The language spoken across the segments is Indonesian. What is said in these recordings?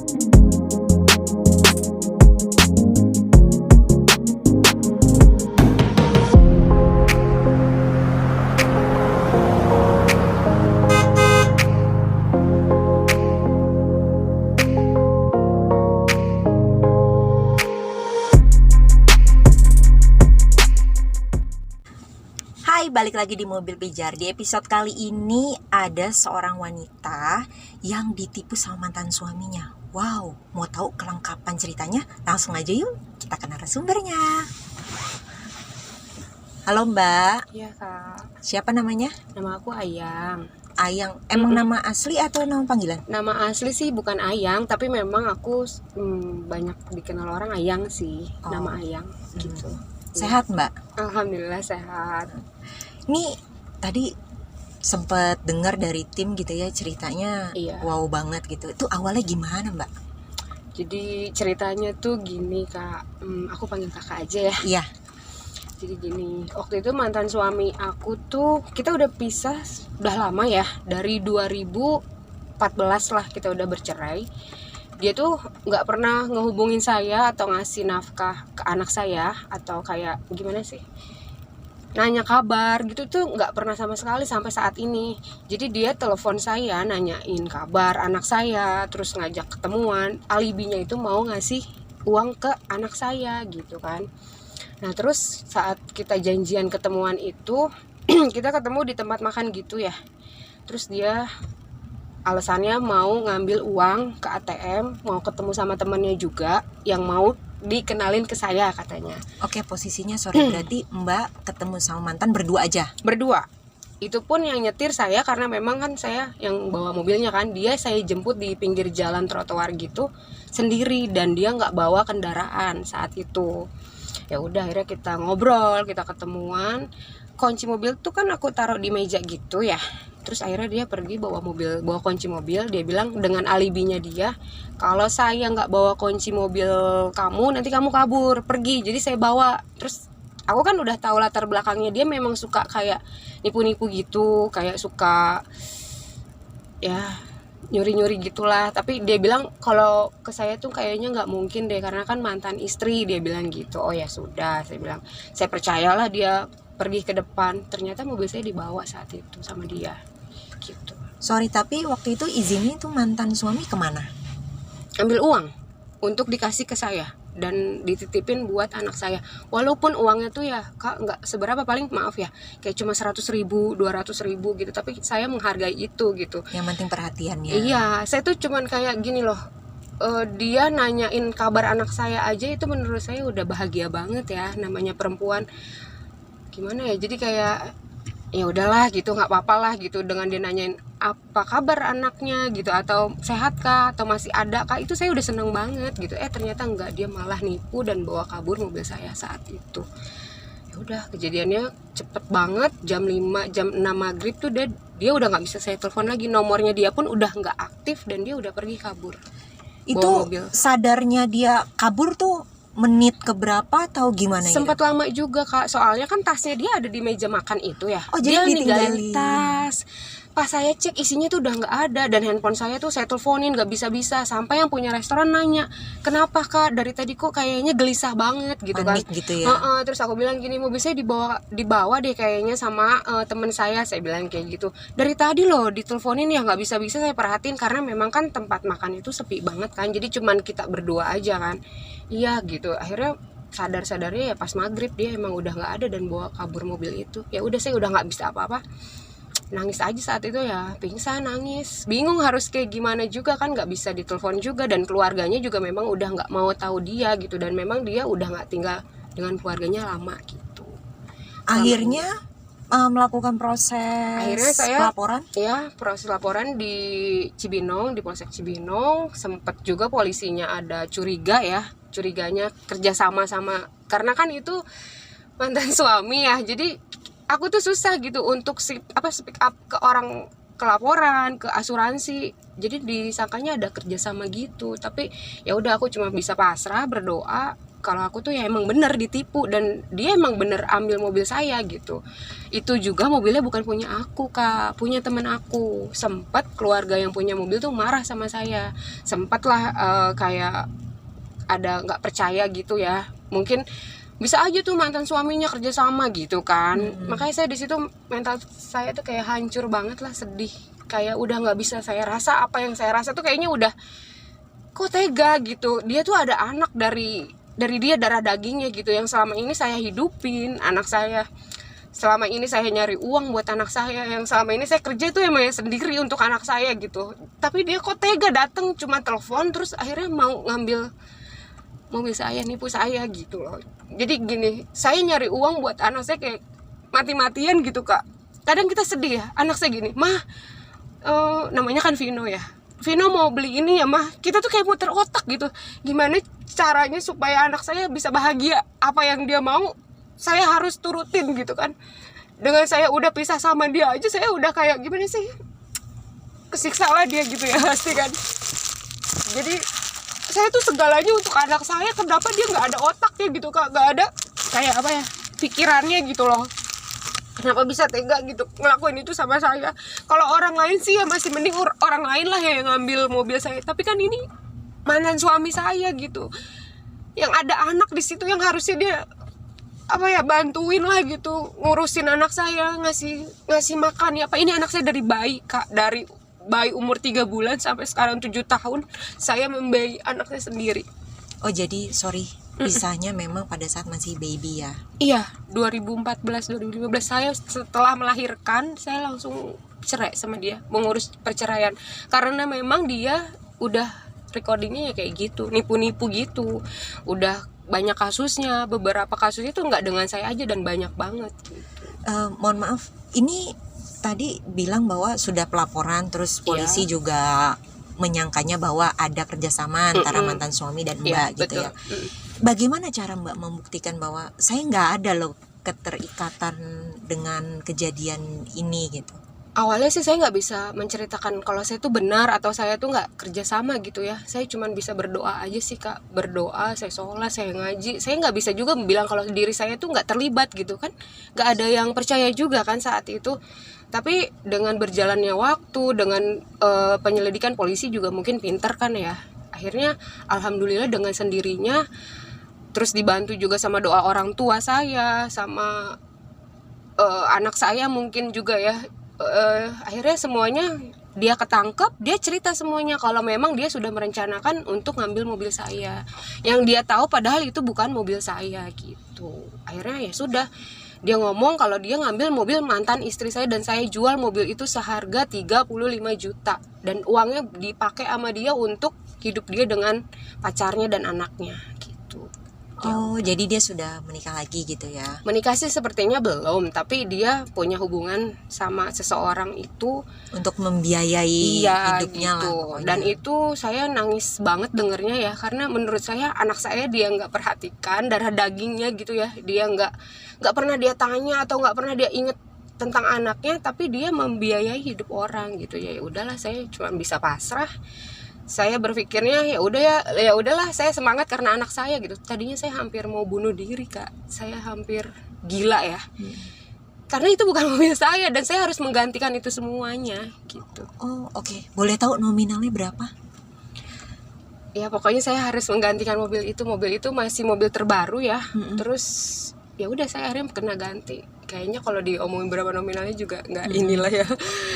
Hai, balik lagi di Mobil Pijar. Di episode kali ini ada seorang wanita yang ditipu sama mantan suaminya. Wow, mau tahu kelengkapan ceritanya? Langsung aja yuk, kita ke narasumbernya. Halo Mbak. Iya Kak, Siapa namanya? nama aku Ayang. Ayang. Emang nama asli atau nama panggilan? Nama asli sih bukan Ayang, tapi memang aku banyak dikenal orang Ayang sih. Oh. Nama Ayang gitu. Sehat Mbak? Alhamdulillah sehat. Nih, tadi sempet dengar dari tim gitu ya ceritanya. Iya. Wow banget gitu. Itu awalnya gimana Mbak? Jadi ceritanya tuh gini Kak, aku panggil kakak aja ya. Iya. Jadi gini, waktu itu mantan suami aku tuh, kita udah pisah udah lama ya, dari 2014 lah kita udah bercerai. Dia tuh nggak pernah ngehubungin saya atau ngasih nafkah ke anak saya, atau kayak gimana sih, nanya kabar gitu tuh nggak pernah sama sekali sampai saat ini. Jadi dia telepon saya nanyain kabar anak saya, terus ngajak ketemuan, alibinya itu mau ngasih uang ke anak saya gitu kan. Nah terus saat kita janjian ketemuan itu kita ketemu di tempat makan gitu ya. Terus dia alasannya mau ngambil uang ke ATM, mau ketemu sama temannya juga yang mau dikenalin ke saya katanya. Oke, posisinya sorry, berarti Mbak ketemu sama mantan berdua aja? Berdua. Itu pun yang nyetir saya karena memang kan saya yang bawa mobilnya kan. Dia saya jemput di pinggir jalan trotoar gitu sendiri dan dia nggak bawa kendaraan saat itu. Ya udah akhirnya kita ngobrol, kita ketemuan. Kunci mobil tuh kan aku taruh di meja gitu ya. Terus akhirnya dia pergi bawa kunci mobil. Dia bilang dengan alibinya dia, kalau saya nggak bawa kunci mobil kamu, nanti kamu kabur pergi. Jadi saya bawa. Terus aku kan udah tahu latar belakangnya, dia memang suka kayak nipu-nipu gitu, kayak suka ya nyuri-nyuri gitulah. Tapi dia bilang kalau ke saya tuh kayaknya nggak mungkin deh, karena kan mantan istri, dia bilang gitu. Oh ya sudah, saya bilang saya percayalah dia pergi ke depan. Ternyata mobil saya dibawa saat itu sama dia gitu. Sorry, tapi waktu itu izinnya itu mantan suami kemana? Ambil uang untuk dikasih ke saya dan dititipin buat anak saya. Walaupun uangnya tuh ya Kak nggak seberapa, paling maaf ya kayak cuma 100.000, 200.000 gitu, tapi saya menghargai itu gitu. Yang penting perhatiannya. Iya, saya tuh cuman kayak gini loh, dia nanyain kabar anak saya aja itu menurut saya udah bahagia banget ya, namanya perempuan. Gimana ya, jadi kayak ya udahlah gitu, nggak apa-apa lah gitu dengan dia nanyain apa kabar anaknya gitu, atau sehat kah, atau masih ada kah, itu saya udah seneng banget gitu. Ternyata enggak, dia malah nipu dan bawa kabur mobil saya saat itu. Ya udah, kejadiannya cepet banget, jam 6 maghrib tuh dia udah nggak bisa saya telepon lagi, nomornya dia pun udah nggak aktif dan dia udah pergi kabur. Itu sadarnya dia kabur tuh menit keberapa atau gimana? Sempat lama juga Kak, soalnya kan tasnya dia ada di meja makan itu ya. Oh, jadi dia ninggalin ditinggalin tas. Pas saya cek isinya tuh udah nggak ada, dan handphone saya tuh saya teleponin nggak bisa-bisa, sampai yang punya restoran nanya, kenapa Kak dari tadi kok kayaknya gelisah banget gitu. Panik kan gitu ya. Terus aku bilang gini, mobil saya dibawa deh kayaknya sama temen saya bilang kayak gitu. Dari tadi loh diteleponin ya nggak bisa-bisa saya perhatiin, karena memang kan tempat makan itu sepi banget kan, jadi cuman kita berdua aja kan. Iya gitu, akhirnya sadarnya ya pas maghrib dia emang udah nggak ada dan bawa kabur mobil itu. Ya udah, saya udah nggak bisa apa-apa, nangis aja saat itu ya, pingsan, nangis, bingung harus kayak gimana juga kan, nggak bisa ditelepon juga, dan keluarganya juga memang udah nggak mau tahu dia gitu, dan memang dia udah nggak tinggal dengan keluarganya lama gitu. Akhirnya melakukan proses Akhirnya saya laporan? Ya, proses laporan di Cibinong, di Polsek Cibinong. Sempet juga polisinya ada curiganya kerjasama sama, karena kan itu mantan suami ya, jadi aku tuh susah gitu untuk speak up ke orang, ke laporan, ke asuransi. Jadi disangkanya ada kerjasama gitu, tapi ya udah aku cuma bisa pasrah, berdoa, kalau aku tuh ya emang bener ditipu dan dia emang bener ambil mobil saya gitu. Itu juga mobilnya bukan punya aku Kak, punya teman aku. Sempat keluarga yang punya mobil tuh marah sama saya, sempat lah kayak ada nggak percaya gitu ya, mungkin bisa aja tuh mantan suaminya kerja sama gitu kan. Makanya saya di situ mental saya tuh kayak hancur banget lah, sedih, kayak udah nggak bisa saya rasa apa yang saya rasa tuh, kayaknya udah kok tega gitu. Dia tuh ada anak dari dia darah dagingnya gitu, yang selama ini saya hidupin anak saya, selama ini saya nyari uang buat anak saya, yang selama ini saya kerja itu emang sendiri untuk anak saya gitu. Tapi dia kok tega datang cuma telepon terus akhirnya mau ngambil mobil saya, nipu saya gitu loh. Jadi gini, saya nyari uang buat anak saya kayak mati-matian gitu Kak. Kadang kita sedih ya, anak saya gini, mah namanya kan Vino ya, Vino mau beli ini ya mah. Kita tuh kayak muter otak gitu, gimana caranya supaya anak saya bisa bahagia, apa yang dia mau saya harus turutin gitu kan. Dengan saya udah pisah sama dia aja saya udah kayak gimana sih, kesiksa lah dia gitu ya pasti kan. Jadi saya tuh segalanya untuk anak saya, kenapa dia nggak ada otaknya gitu Kak, nggak ada kayak apa ya, pikirannya gitu loh. Kenapa bisa tega gitu ngelakuin itu sama saya? Kalau orang lain sih ya masih mending orang lain lah ya yang ngambil mobil saya. Tapi kan ini mantan suami saya gitu, yang ada anak di situ, yang harusnya dia apa ya, bantuin lah gitu, ngurusin anak saya, ngasih makan ya apa. Ini anak saya dari bayi Kak, dari bayi umur 3 bulan sampai sekarang 7 tahun saya membayi anak saya sendiri. Oh jadi sorry, pisahnya memang pada saat masih baby ya? Iya, 2014-2015 saya setelah melahirkan saya langsung cerai sama dia, mengurus perceraian. Karena memang dia udah recordingnya ya kayak gitu, nipu-nipu gitu. Udah banyak kasusnya, beberapa kasusnya itu nggak dengan saya aja dan banyak banget gitu. Mohon maaf, ini tadi bilang bahwa sudah pelaporan, terus polisi juga menyangkanya bahwa ada kerjasama antara mantan suami dan Mbak gitu betul. ya. Bagaimana cara Mbak membuktikan bahwa saya nggak ada loh keterikatan dengan kejadian ini gitu? Awalnya sih saya nggak bisa menceritakan kalau saya tuh benar atau saya tuh nggak kerjasama gitu ya. Saya cuma bisa berdoa aja sih Kak, berdoa, saya sholat, saya ngaji. Saya nggak bisa juga bilang kalau diri saya tuh nggak terlibat gitu kan. Nggak ada yang percaya juga kan saat itu. Tapi dengan berjalannya waktu, dengan penyelidikan polisi juga mungkin pinter kan ya. Akhirnya alhamdulillah dengan sendirinya, terus dibantu juga sama doa orang tua saya, sama anak saya mungkin juga ya. Akhirnya semuanya dia ketangkep, dia cerita semuanya kalau memang dia sudah merencanakan untuk ngambil mobil saya, yang dia tahu padahal itu bukan mobil saya gitu. Akhirnya ya sudah, dia ngomong kalau dia ngambil mobil mantan istri saya dan saya jual mobil itu seharga 35 juta dan uangnya dipakai sama dia untuk hidup dia dengan pacarnya dan anaknya gitu. Oh, jadi dia sudah menikah lagi gitu ya? Menikah sih sepertinya belum, tapi dia punya hubungan sama seseorang itu Untuk membiayai hidupnya gitu. lah pokoknya. Dan itu saya nangis banget dengernya ya, karena menurut saya anak saya dia nggak perhatikan darah dagingnya gitu ya. Dia nggak pernah dia tanya atau nggak pernah dia inget tentang anaknya, tapi dia membiayai hidup orang gitu ya. Ya udahlah, saya cuma bisa pasrah. Saya berpikirnya ya udahlah, saya semangat karena anak saya gitu. Tadinya saya hampir mau bunuh diri Kak, saya hampir gila ya, karena itu bukan mobil saya dan saya harus menggantikan itu semuanya gitu. Oh oke. Boleh tahu nominalnya berapa? Ya pokoknya saya harus menggantikan mobil itu masih mobil terbaru ya. Terus ya udah saya akhirnya kena ganti. Kayaknya kalau diomongin berapa nominalnya juga nggak inilah ya.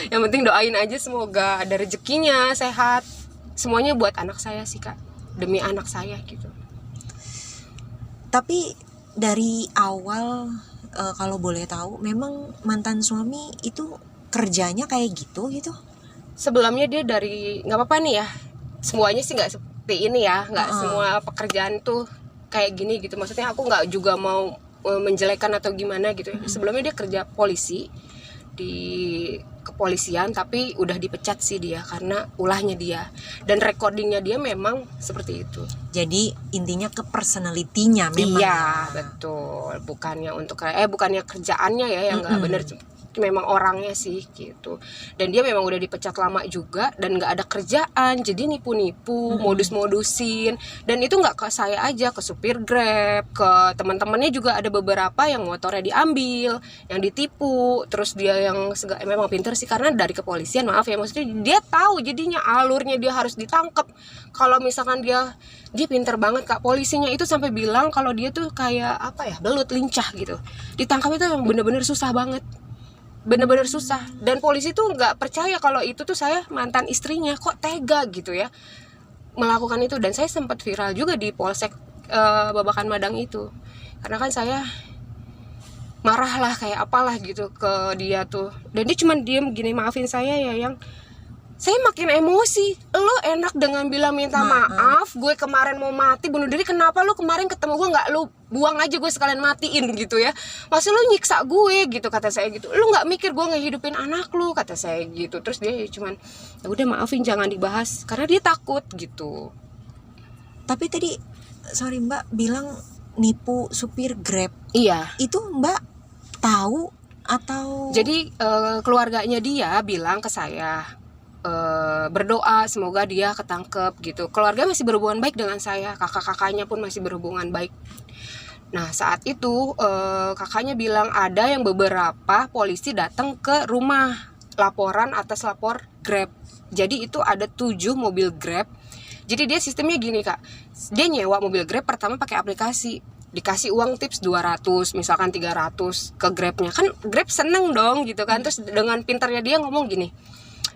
Yang penting doain aja semoga ada rezekinya, sehat. Semuanya buat anak saya sih Kak, demi anak saya gitu. Tapi dari awal kalau boleh tahu, memang mantan suami itu kerjanya kayak gitu? Sebelumnya dia dari, nggak apa-apa nih ya, semuanya sih nggak seperti ini ya, nggak semua pekerjaan tuh kayak gini gitu. Maksudnya aku nggak juga mau menjelekan atau gimana gitu ya. Sebelumnya dia kerja polisi di kepolisian, tapi udah dipecat sih dia karena ulahnya dia, dan recordingnya dia memang seperti itu. Jadi intinya ke personality-nya memang. Iya betul, bukannya untuk bukannya kerjaannya ya yang nggak bener. memang orangnya sih gitu. Dan dia memang udah dipecat lama juga dan nggak ada kerjaan, jadi nipu-nipu, modus-modusin. Dan itu nggak ke saya aja, ke supir Grab, ke teman-temannya juga ada beberapa yang motornya diambil, yang ditipu. Terus dia yang memang pinter sih, karena dari kepolisian, maaf ya, maksudnya dia tahu jadinya alurnya dia harus ditangkap. Kalau misalkan dia pinter banget Kak, polisinya itu sampai bilang kalau dia tuh kayak apa ya, belut lincah gitu. Ditangkap itu yang bener-bener susah banget, bener-bener susah. Dan polisi tuh nggak percaya kalau itu tuh saya mantan istrinya, kok tega gitu ya melakukan itu. Dan saya sempat viral juga di Polsek Babakan Madang itu, karena kan saya marah lah kayak apalah gitu ke dia tuh. Dan dia cuma diem gini, maafin saya ya yang saya makin emosi. Lo enak dengan bilang minta maaf, gue kemarin mau mati bunuh diri, kenapa lo kemarin ketemu gue nggak lo buang aja gue sekalian matiin gitu ya, maksud lo nyiksa gue gitu, kata saya gitu. Lo nggak mikir gue ngehidupin anak lo, kata saya gitu. Terus dia cuman ya udah maafin, jangan dibahas, karena dia takut gitu. Tapi tadi sorry Mbak bilang nipu supir Grab, Iya, itu Mbak tahu atau? jadi keluarganya dia bilang ke saya, berdoa semoga dia ketangkep gitu. Keluarga masih berhubungan baik dengan saya, kakak-kakaknya pun masih berhubungan baik. Nah saat itu kakaknya bilang ada yang beberapa polisi datang ke rumah laporan atas lapor Grab. Jadi itu ada 7 mobil Grab. Jadi dia sistemnya gini Kak, dia nyewa mobil Grab pertama pakai aplikasi, dikasih uang tips 200 misalkan 300 ke Grabnya, kan Grab seneng dong gitu kan. Terus dengan pintarnya dia ngomong gini,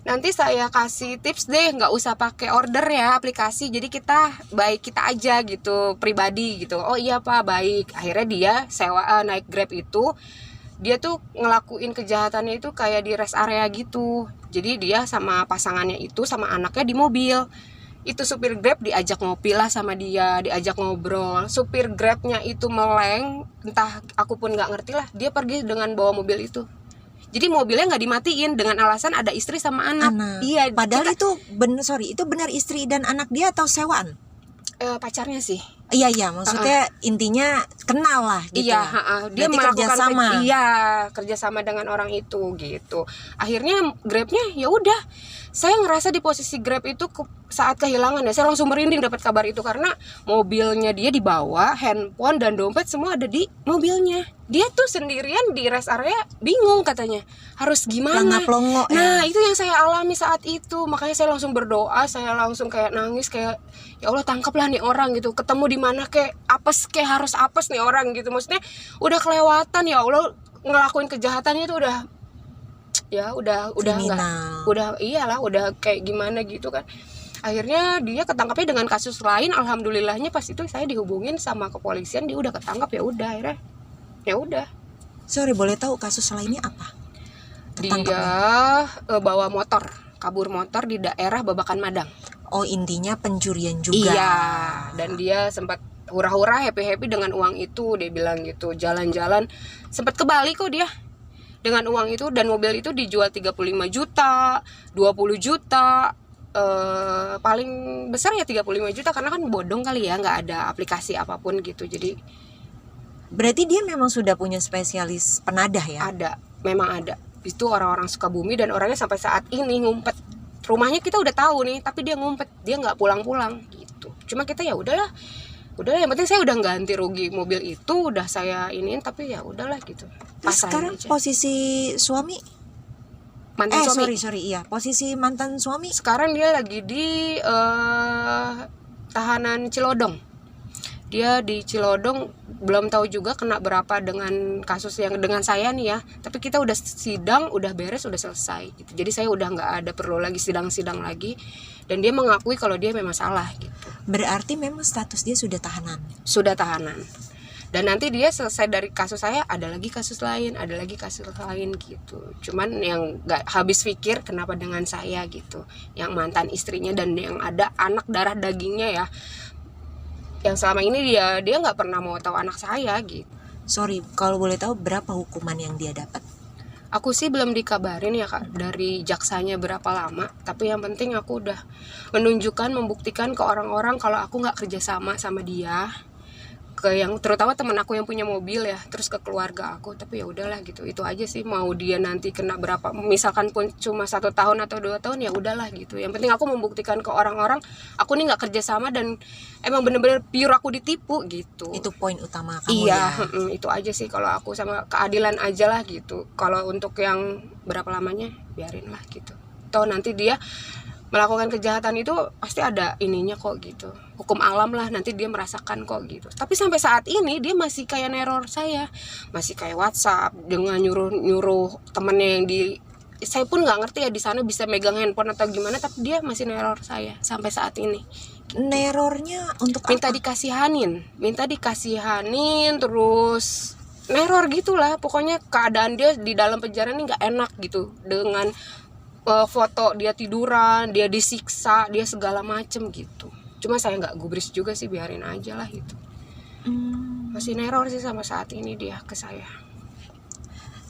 nanti saya kasih tips deh, nggak usah pakai order ya aplikasi, jadi kita aja gitu, pribadi gitu. Oh iya Pak, baik. Akhirnya dia naik Grab itu, dia tuh ngelakuin kejahatannya itu kayak di rest area gitu. Jadi dia sama pasangannya itu sama anaknya di mobil. Itu supir Grab diajak ngopi lah sama dia, diajak ngobrol. Supir Grabnya itu meleng, entah aku pun nggak ngerti lah, dia pergi dengan bawa mobil itu. Jadi mobilnya nggak dimatiin dengan alasan ada istri sama anak. Iya, Padahal itu itu benar istri dan anak dia atau sewaan? Pacarnya sih. Iya, maksudnya intinya kenal lah gitu. Iya, dia berarti melakukan kerjasama. Kerjasama dengan orang itu gitu. Akhirnya Grabnya ya udah. Saya ngerasa di posisi Grab itu saat kehilangan ya, saya langsung merinding dapat kabar itu, karena mobilnya dia dibawa, handphone dan dompet semua ada di mobilnya. Dia tuh sendirian di rest area, bingung katanya harus gimana. Pelongo, nah itu yang saya alami saat itu. Makanya saya langsung berdoa, saya langsung kayak nangis, kayak ya Allah tangkaplah nih orang gitu, ketemu di mana kayak apes, kayak harus apes nih orang gitu. Maksudnya udah kelewatan, ya Allah ngelakuin kejahatannya itu udah iyalah, udah kayak gimana gitu kan. Akhirnya dia ketangkapnya dengan kasus lain. Alhamdulillahnya pas itu saya dihubungin sama kepolisian, dia udah ketangkap. Akhirnya ya udah. Sorry, boleh tahu kasus lainnya apa? Dia bawa motor, kabur motor di daerah Babakan Madang. Oh, intinya pencurian juga. Iya, dan dia sempat hura-hura happy dengan uang itu, dia bilang gitu. Jalan-jalan sempat ke Bali kok dia dengan uang itu, dan mobil itu dijual 35 juta, 20 juta, paling besar ya 35 juta, karena kan bodong kali ya, nggak ada aplikasi apapun gitu. Jadi berarti dia memang sudah punya spesialis penadah ya? Memang ada. Itu orang-orang Sukabumi, dan orangnya sampai saat ini ngumpet. Rumahnya kita udah tahu nih, tapi dia ngumpet, dia nggak pulang-pulang gitu. Cuma kita ya udahlah, yang penting saya udah ganti rugi mobil itu, udah saya iniin, tapi ya udahlah gitu. Terus sekarang aja. Posisi suami? Mantan suami. Iya, posisi mantan suami. Sekarang dia lagi di tahanan Cilodong. Dia di Cilodong, belum tahu juga kena berapa dengan kasus yang dengan saya nih ya. Tapi kita udah sidang, udah beres, udah selesai gitu. Jadi saya udah nggak ada perlu lagi sidang lagi. Dan dia mengakui kalau dia memang salah gitu. Berarti memang status dia sudah tahanan. Sudah tahanan. Dan nanti dia selesai dari kasus saya, ada lagi kasus lain gitu. Cuman yang gak habis pikir kenapa dengan saya gitu, yang mantan istrinya dan yang ada anak darah dagingnya ya, yang selama ini dia gak pernah mau tahu anak saya gitu. Sorry, kalau boleh tahu berapa hukuman yang dia dapat? Aku sih belum dikabarin ya Kak dari jaksanya berapa lama, tapi yang penting aku udah membuktikan ke orang-orang kalau aku gak kerja sama dia. ke yang terutama temen aku yang punya mobil ya, terus ke keluarga aku. Tapi ya udahlah gitu, itu aja sih. Mau dia nanti kena berapa, misalkan pun cuma 1 tahun atau 2 tahun, ya udahlah gitu. Yang penting aku membuktikan ke orang-orang aku nih nggak kerja sama dan emang bener-bener pure aku ditipu gitu. Itu poin utama kamu Iya, ya. itu aja sih kalau aku, sama keadilan aja lah gitu. Kalau untuk yang berapa lamanya biarin lah gitu. Toh nanti dia melakukan kejahatan itu pasti ada ininya kok gitu, hukum alam lah, nanti dia merasakan kok gitu. Tapi sampai saat ini dia masih kayak neror saya, masih kayak WhatsApp dengan nyuruh temennya yang di, saya pun nggak ngerti ya di sana bisa megang handphone atau gimana, tapi dia masih neror saya sampai saat ini. Nerornya untuk Minta apa? dikasihanin terus neror gitulah. Pokoknya keadaan dia di dalam penjara ini nggak enak gitu, dengan foto dia tiduran, dia disiksa, dia segala macem gitu. Cuma saya nggak gubris juga sih, biarin aja lah gitu. Masih neror sih sama saat ini dia ke saya.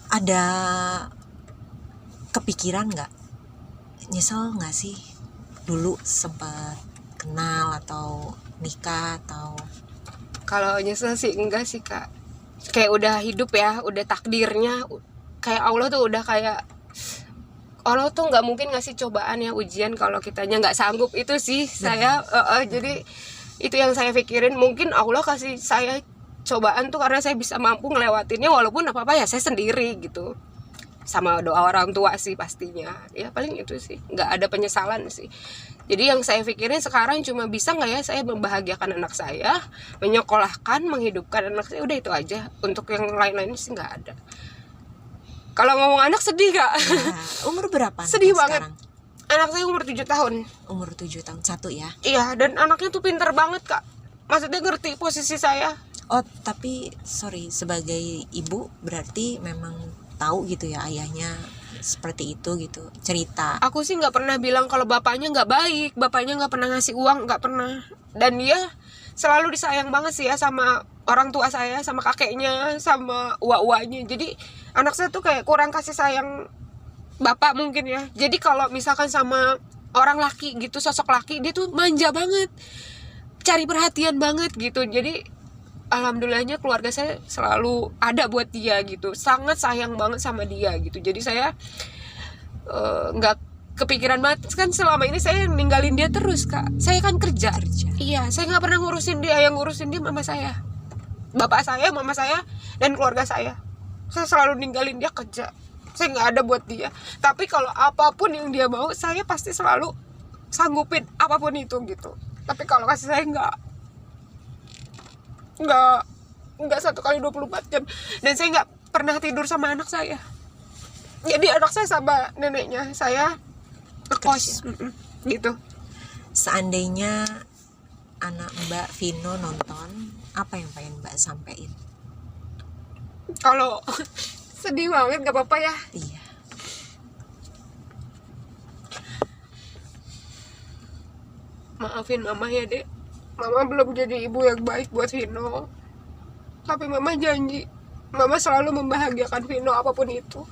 Ada kepikiran nggak, nyesel nggak sih dulu sempat kenal atau nikah atau? Kalau nyesel sih enggak sih kak, kayak udah hidup ya, udah takdirnya, kayak Allah tuh udah kayak Allah tuh nggak mungkin ngasih cobaan ya, ujian kalau kitanya nggak sanggup. Itu sih saya jadi itu yang saya pikirin. Mungkin Allah kasih saya cobaan tuh karena saya bisa mampu ngelewatinnya, walaupun apa-apa ya saya sendiri gitu, sama doa orang tua sih pastinya. Ya paling itu sih, nggak ada penyesalan sih. Jadi yang saya pikirin sekarang cuma bisa nggak ya saya membahagiakan anak saya, menyekolahkan, menghidupkan anak saya, udah itu aja. Untuk yang lain-lain sih nggak ada. Kalau ngomong anak sedih kak. Nah, umur berapa Sedih anaknya banget. Anak saya umur 7 tahun. Umur 7 tahun, satu ya. Iya, dan anaknya tuh pinter banget kak. Maksudnya ngerti posisi saya. Oh tapi sorry, sebagai ibu berarti memang tahu gitu ya ayahnya seperti itu gitu, cerita. Aku sih nggak pernah bilang kalau bapaknya nggak baik, bapaknya nggak pernah ngasih uang, nggak pernah. Dan dia selalu disayang banget sih ya sama orang tua saya, sama kakeknya, sama uwa-uwanya. Jadi anak saya tuh kayak kurang kasih sayang bapak mungkin ya. Jadi kalau misalkan sama orang laki gitu, sosok laki, dia tuh manja banget, cari perhatian banget gitu. Jadi alhamdulillahnya keluarga saya selalu ada buat dia gitu, sangat sayang banget sama dia gitu. Jadi saya nggak kepikiran banget kan, selama ini saya ninggalin dia terus kak. Saya kan kerja. Iya, saya nggak pernah ngurusin dia, yang ngurusin dia mama saya, bapak saya, mama saya, dan keluarga saya. Saya selalu ninggalin dia kerja, saya nggak ada buat dia. Tapi kalau apapun yang dia mau, saya pasti selalu sanggupin apapun itu gitu. Tapi kalau kasih saya nggak 1 kali 24 jam. Dan saya nggak pernah tidur sama anak saya. Jadi anak saya sama neneknya saya ngekos gitu. Seandainya anak Mbak Vino nonton, apa yang pengen Mbak sampein? Kalau sedih banget gak apa-apa ya. Iya. Maafin mama ya dek. Mama belum jadi ibu yang baik buat Vino. Tapi mama janji, mama selalu membahagiakan Vino apapun itu.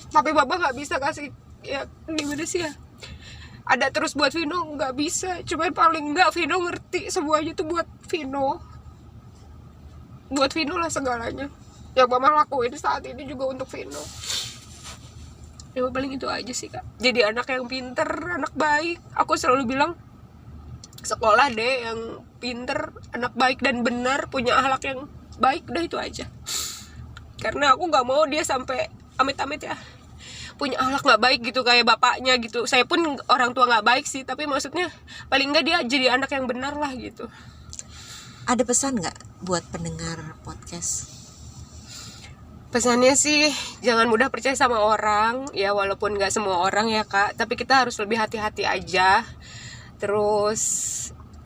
Tapi Bapak nggak bisa kasih, ya gimana sih ya, ada terus buat Vino nggak bisa. Cuman paling nggak Vino ngerti semuanya tuh buat Vino. Buat Vino lah segalanya. Yang mama lakuin saat ini juga untuk Vino. Ya paling itu aja sih kak. Jadi anak yang pinter, anak baik. Aku selalu bilang sekolah deh yang pinter, anak baik dan benar, punya akhlak yang baik, udah itu aja. Karena aku nggak mau dia sampai amit-amit ya punya akhlak nggak baik gitu kayak bapaknya gitu. Saya pun orang tua nggak baik sih, tapi maksudnya paling nggak dia jadi anak yang benar lah gitu. Ada pesan nggak buat pendengar podcast? Pesannya sih jangan mudah percaya sama orang ya, walaupun nggak semua orang ya kak, tapi kita harus lebih hati-hati aja. Terus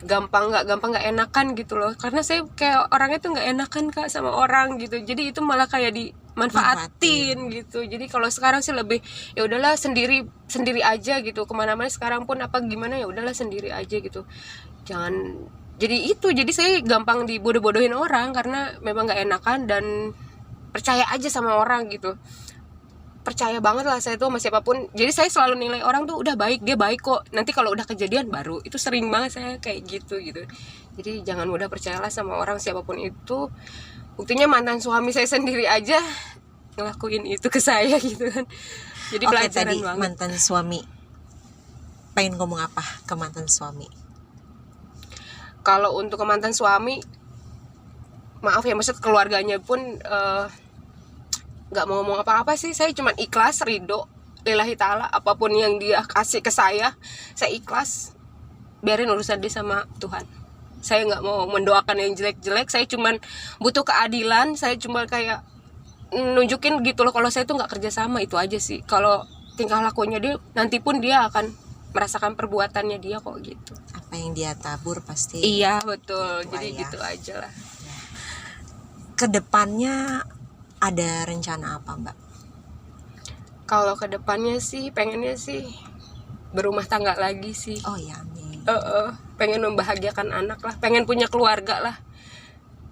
gampang nggak enakan gitu loh, karena saya kayak orangnya tuh nggak enakan kak sama orang gitu. Jadi itu malah kayak dimanfaatin gitu. Jadi kalau sekarang sih lebih ya udahlah sendiri aja gitu, kemana-mana sekarang pun apa gimana ya udahlah sendiri aja gitu. Jangan jadi itu, jadi saya gampang dibodoh-bodohin orang karena memang nggak enakan dan percaya aja sama orang gitu. percaya banget lah saya tuh sama siapapun. Jadi saya selalu nilai orang tuh udah baik, dia baik kok. Nanti kalau udah kejadian baru, itu sering banget saya kayak gitu. Jadi jangan mudah percayalah sama orang siapapun itu. Buktinya mantan suami saya sendiri aja ngelakuin itu ke saya gitu kan. Jadi Oke, pelajaran tadi banget. mantan suami, pengen ngomong apa ke mantan suami? Kalau untuk ke mantan suami, maaf ya, maksud keluarganya pun nggak mau ngomong apa-apa sih. Saya cuma ikhlas, ridho lillahi ta'ala, apapun yang dia kasih ke saya ikhlas. Biarin urusan dia sama Tuhan. Saya nggak mau mendoakan yang jelek-jelek. Saya cuma butuh keadilan. Saya cuma kayak nunjukin gitu loh kalau saya tuh nggak kerja sama, itu aja sih. Kalau tingkah lakunya dia, nanti pun dia akan merasakan perbuatannya dia kok gitu. Apa yang dia tabur pasti. Iya betul. Gitu Jadi ya. gitu aja lah. Kedepannya ada rencana apa, Mbak? Kalau kedepannya sih pengennya sih berumah tangga lagi sih. Oh ya, amin. Pengen membahagiakan anak lah, pengen punya keluarga lah.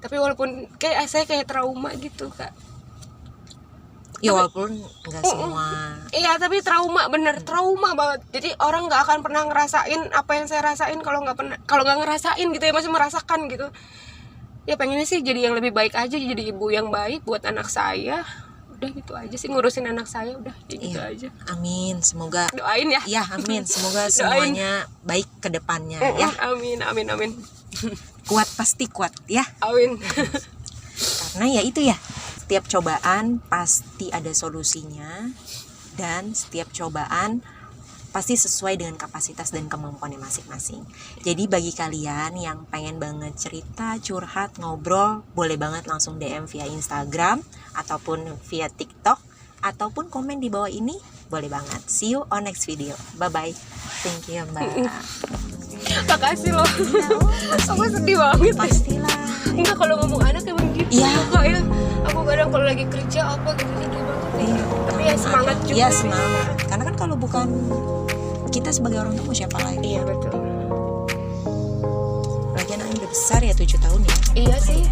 Tapi walaupun saya kayak trauma gitu Kak. Ya walaupun nggak semua. Iya tapi trauma, bener trauma banget. Jadi orang nggak akan pernah ngerasain apa yang saya rasain kalau nggak ngerasain gitu ya, masih merasakan gitu. Ya pengennya sih jadi yang lebih baik aja, jadi ibu yang baik buat anak saya. Udah gitu aja sih, ngurusin anak saya udah gitu Iya. aja. Amin, semoga. Doain ya. Ya, amin. Semoga Doain. semuanya baik ke depannya ya. Amin. Kuat pasti kuat ya. Amin. Karena ya itu ya, setiap cobaan pasti ada solusinya, dan setiap cobaan pasti sesuai dengan kapasitas dan kemampuannya masing-masing. Jadi bagi kalian yang pengen banget cerita, curhat, ngobrol, boleh banget langsung DM via Instagram ataupun via TikTok, ataupun komen di bawah ini, boleh banget. See you on next video. Bye bye. Thank you Mbak. Makasih loh. Aku sedih banget. Pastilah. Enggak, kalau ngomong anak emang gitu. Iya. Kak ya. Aku kadang kalau lagi kerja apa gitu sedih banget. Iya. Tapi ya semangat juga. Iya, semangat. Karena kan kalau bukan kita sebagai orang tua, siapa lagi? Iya betul. Lagian anaknya udah besar ya, 7 tahun ya. Iya sih.